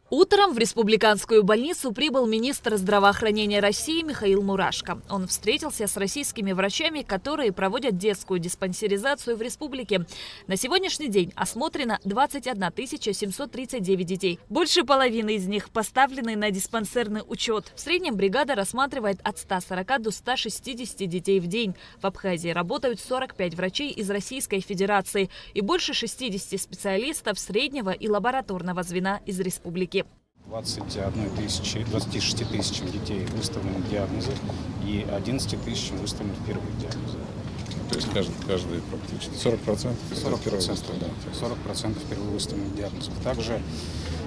Утром в республиканскую больницу прибыл министр здравоохранения России Михаил Мурашко. Он встретился с российскими врачами, которые проводят детскую диспансеризацию в республике. На сегодняшний день осмотрено 21 739 детей. Больше половины из них поставлены на диспансерный учет. В среднем бригада рассматривает от 140 до 160 детей в день. В Абхазии работают 45 врачей из Российской Федерации и больше 60 специалистов среднего и лабораторного звена из республики. 26 тысячам детей выставлены диагнозы и 11 тысячам выставлены первые диагнозы. То есть каждый практически 40%? 40% впервые выставленных диагнозов. Также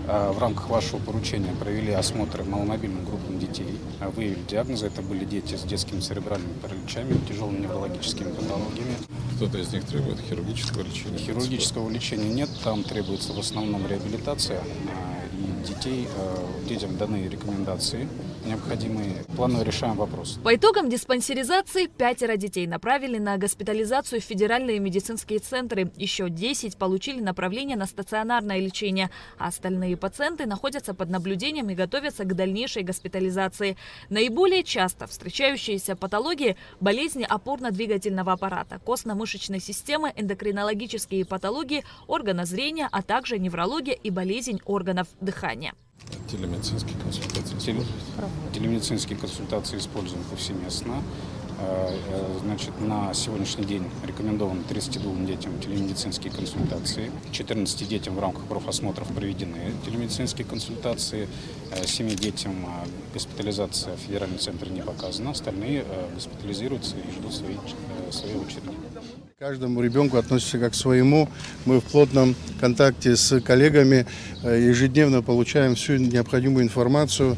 в рамках вашего поручения провели осмотры маломобильным группам детей. Выявили диагнозы. Это были дети с детскими церебральными параличами, тяжелыми неврологическими патологиями. Кто-то из них требует хирургического лечения? Хирургического лечения нет. Там требуется в основном реабилитация. Детям даны рекомендации необходимые. Планово решаем вопрос. По итогам диспансеризации 5 детей направили на госпитализацию в федеральные медицинские центры. Еще 10 получили направление на стационарное лечение, а остальные пациенты находятся под наблюдением и готовятся к дальнейшей госпитализации. Наиболее часто встречающиеся патологии – болезни опорно-двигательного аппарата, костно-мышечной системы, эндокринологические патологии, органа зрения, а также неврология и болезнь органов дыхания. Телемедицинские консультации используете? Телемедицинские консультации используем повсеместно. На сегодняшний день рекомендовано 32 детям телемедицинские консультации. 14 детям в рамках профосмотров проведены телемедицинские консультации. 7 детям госпитализация в федеральный центр не показана. Остальные госпитализируются и ждут своей очереди. К каждому ребенку относится как к своему. Мы в плотном контакте с коллегами, ежедневно получаем всю необходимую информацию.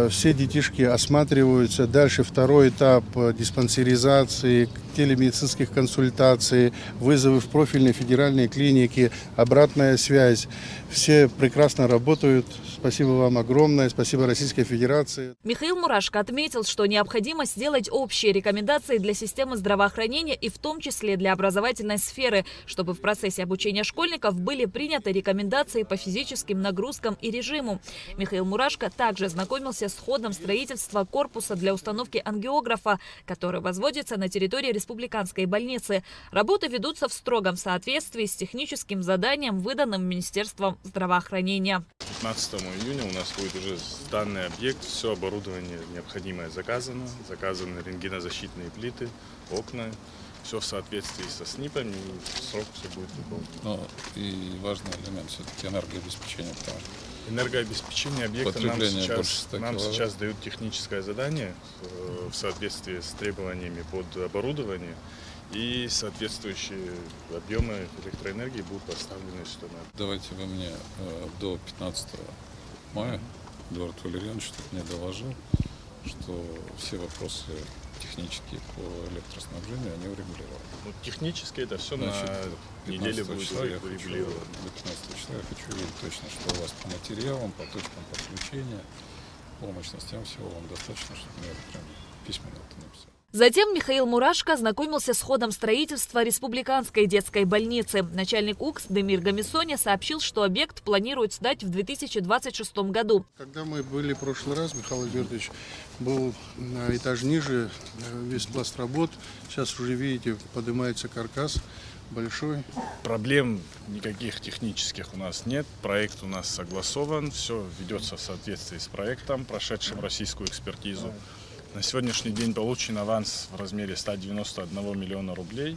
Все детишки осматриваются. Дальше второй этап диспансеризации, телемедицинских консультаций, вызовы в профильные федеральные клиники, обратная связь. Все прекрасно работают. Спасибо вам огромное. Спасибо Российской Федерации. Михаил Мурашко отметил, что необходимо сделать общие рекомендации для системы здравоохранения и в том числе для образовательной сферы, чтобы в процессе обучения школьников были приняты рекомендации по физическим нагрузкам и режиму. Михаил Мурашко также знакомился с ходом строительства корпуса для установки ангиографа, который возводится на территории республиканской больницы. Работы ведутся в строгом соответствии с техническим заданием, выданным Министерством здравоохранения. 15 июня у нас будет уже данный объект, все оборудование необходимое заказано, заказаны рентгенозащитные плиты, окна, все в соответствии со СНИПами, и срок все будет выполнен. Но и важный элемент все-таки энергообеспечение, потому что энергообеспечение объекта нам сейчас дают техническое задание в соответствии с требованиями под оборудование, и соответствующие объемы электроэнергии будут поставлены сюда. Давайте вы мне до 15 мая Эдуард Валерьянович мне доложил, что все вопросы технические по электроснабжению они урегулированы. Ну, технически это все на неделе будет урегулировано. До 15 числа я хочу видеть точно, что у вас по материалам, по точкам подключения, по мощностям всего вам достаточно, чтобы мне прям письменно это написать. Затем Михаил Мурашко ознакомился с ходом строительства республиканской детской больницы. Начальник УКС Демир Гамисони сообщил, что объект планируют сдать в 2026 году. Когда мы были в прошлый раз, Михаил Альбертович был на этаж ниже, весь пласт работ. Сейчас уже, видите, поднимается каркас большой. Проблем никаких технических у нас нет. Проект у нас согласован. Все ведется в соответствии с проектом, прошедшим российскую экспертизу. На сегодняшний день получен аванс в размере 191 миллиона рублей.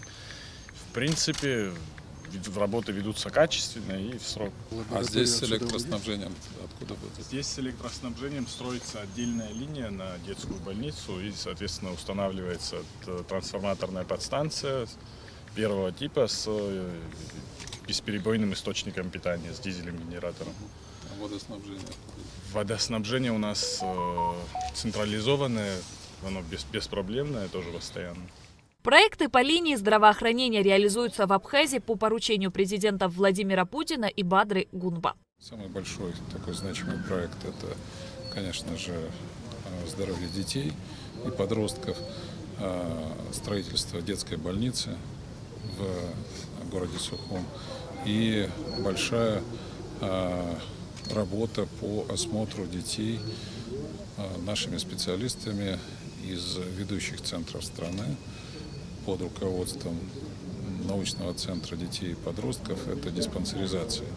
В принципе, работы ведутся качественно и в срок. А здесь с электроснабжением откуда будет? Здесь с электроснабжением строится отдельная линия на детскую больницу и, соответственно, устанавливается трансформаторная подстанция первого типа с бесперебойным источником питания, с дизелем-генератором. А водоснабжение? Водоснабжение у нас централизованное, оно беспроблемное, тоже постоянно. Проекты по линии здравоохранения реализуются в Абхазии по поручению президента Владимира Путина и Бадры Гунба. Самый большой такой значимый проект – это, конечно же, здоровье детей и подростков, строительство детской больницы в городе Сухум и большая работа по осмотру детей нашими специалистами из ведущих центров страны под руководством научного центра детей и подростков. Это диспансеризация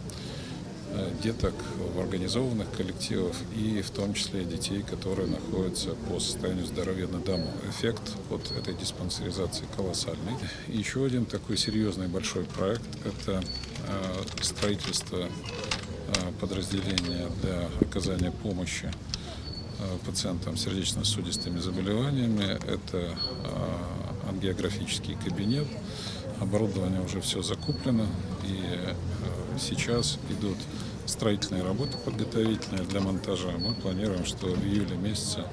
деток в организованных коллективах и в том числе детей, которые находятся по состоянию здоровья на дому. Эффект от этой диспансеризации колоссальный. И еще один такой серьезный большой проект – это строительство подразделения для оказания помощи пациентам с сердечно-сосудистыми заболеваниями. Это ангиографический кабинет. Оборудование уже все закуплено, и сейчас идут строительные работы подготовительные для монтажа. Мы планируем, что в июле месяце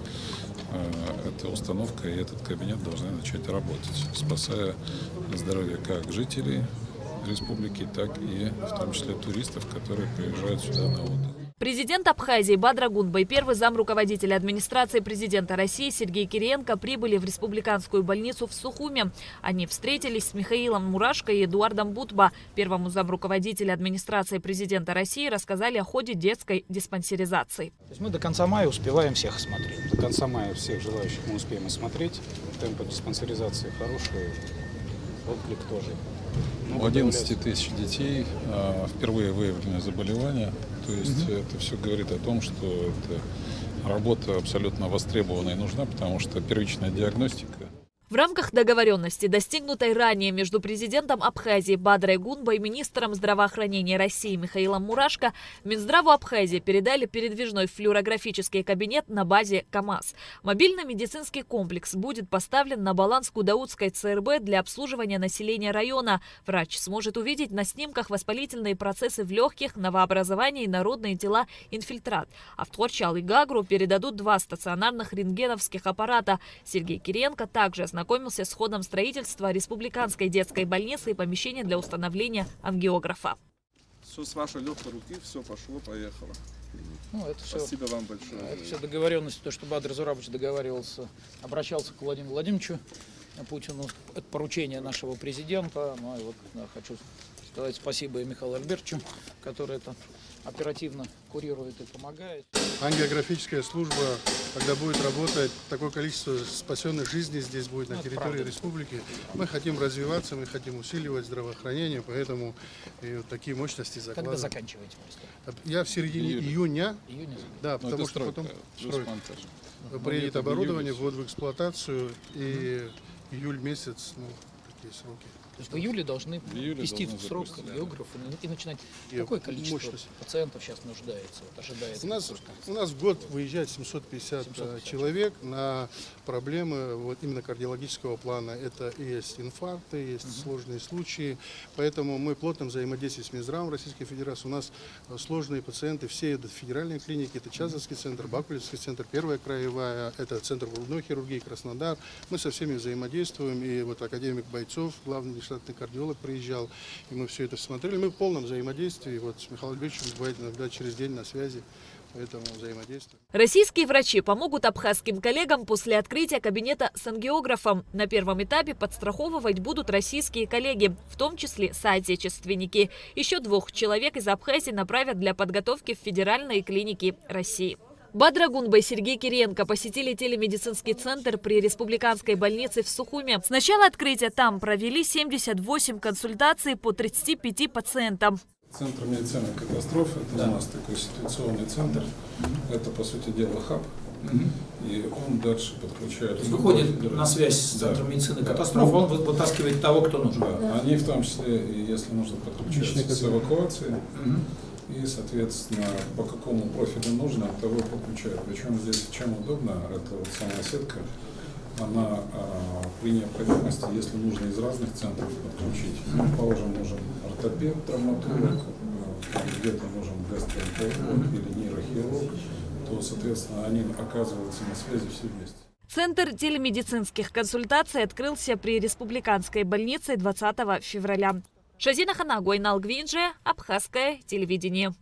эта установка и этот кабинет должны начать работать, спасая здоровье как жителей республики, так и в том числе туристов, которые приезжают сюда на отдых. Президент Абхазии Бадра Гунбай, первый замруководителя администрации президента России Сергей Кириенко прибыли в республиканскую больницу в Сухуме. Они встретились с Михаилом Мурашко и Эдуардом Бутба. Первому замруководителя администрации президента России рассказали о ходе детской диспансеризации. То есть мы до конца мая успеваем всех осмотреть. До конца мая всех желающих мы успеем осмотреть. Темпы диспансеризации хорошие, отклик тоже. У 11 тысяч детей впервые выявлены заболевания. То есть это все говорит о том, что эта работа абсолютно востребована и нужна, потому что первичная диагностика. В рамках договоренности, достигнутой ранее между президентом Абхазии Бадрой Гунбай и министром здравоохранения России Михаилом Мурашко, Минздраву Абхазии передали передвижной флюорографический кабинет на базе КАМАЗ. Мобильный медицинский комплекс будет поставлен на баланс Кудаутской ЦРБ для обслуживания населения района. Врач сможет увидеть на снимках воспалительные процессы в легких, новообразования и народные тела инфильтрат. А в Творчал и Гагру передадут 2 стационарных рентгеновских аппарата. Сергей Кириенко также ознакомился с ходом строительства республиканской детской больницы и помещения для установления ангиографа. Все с вашей легкой руки, все пошло, поехало. Ну, это все, Спасибо вам большое. это все договоренности, то, что Бадр Зурабович договаривался, обращался к Владимиру Владимировичу Путину. Это поручение нашего президента. Ну, и вот, хочу сказать спасибо и Михаилу Альбертовичу, который это оперативно курирует и помогает. Ангиографическая служба, когда будет работать, такое количество спасенных жизней здесь будет на территории республики. Мы хотим развиваться, мы хотим усиливать здравоохранение, поэтому и вот такие мощности закладываем. Когда заканчиваете? Я в середине июня, да, потому что потом приедет оборудование, ввод в эксплуатацию, и июль месяц, ну, такие сроки. То есть в июле должны ввести в срок ангиографы и начинать. Какое количество пациентов сейчас нуждается, вот, ожидает? У нас в год выезжает 750 человек на проблемы вот, именно кардиологического плана. Это и есть инфаркты, есть сложные случаи. Поэтому мы плотно взаимодействуем с Минздравом Российской Федерации. У нас сложные пациенты, все это федеральные клиники, это Чазовский центр, Бакулевский центр, Первая краевая, это Центр грудной хирургии, Краснодар. Мы со всеми взаимодействуем. И вот академик Бойцов, главный штатный кардиолог, приезжал, и мы все это смотрели. Мы в полном взаимодействии. Вот с Михаилом Альбертовичем бывает иногда через день на связи. Поэтому взаимодействуем. Российские врачи помогут абхазским коллегам после открытия кабинета с ангиографом. На первом этапе подстраховывать будут российские коллеги, в том числе соотечественники. Еще 2 человек из Абхазии направят для подготовки в федеральные клиники России. Бадра Гунбай и Сергей Кириенко посетили телемедицинский центр при республиканской больнице в Сухуме. С начала открытия там провели 78 консультаций по 35 пациентам. Центр медицины катастроф – это у нас такой ситуационный центр. Это, по сути дела, хаб. И он дальше подключает. Выходит на связь с Центром медицины катастроф, он вытаскивает того, кто нужен. Да, они в том числе, если нужно, подключаются с эвакуацией. И, соответственно, по какому профилю нужно, того и подключают. Причем здесь чем удобно, это вот самая сетка, она при необходимости, если нужно из разных центров подключить, положим, нужен ортопед, травматолог, где-то нужен гастроэнтеролог или нейрохирург, то, соответственно, они оказываются на связи все вместе. Центр телемедицинских консультаций открылся при республиканской больнице 20 февраля. Шазина Ханагу, Айнал Гвинджи, Абхазское телевидение.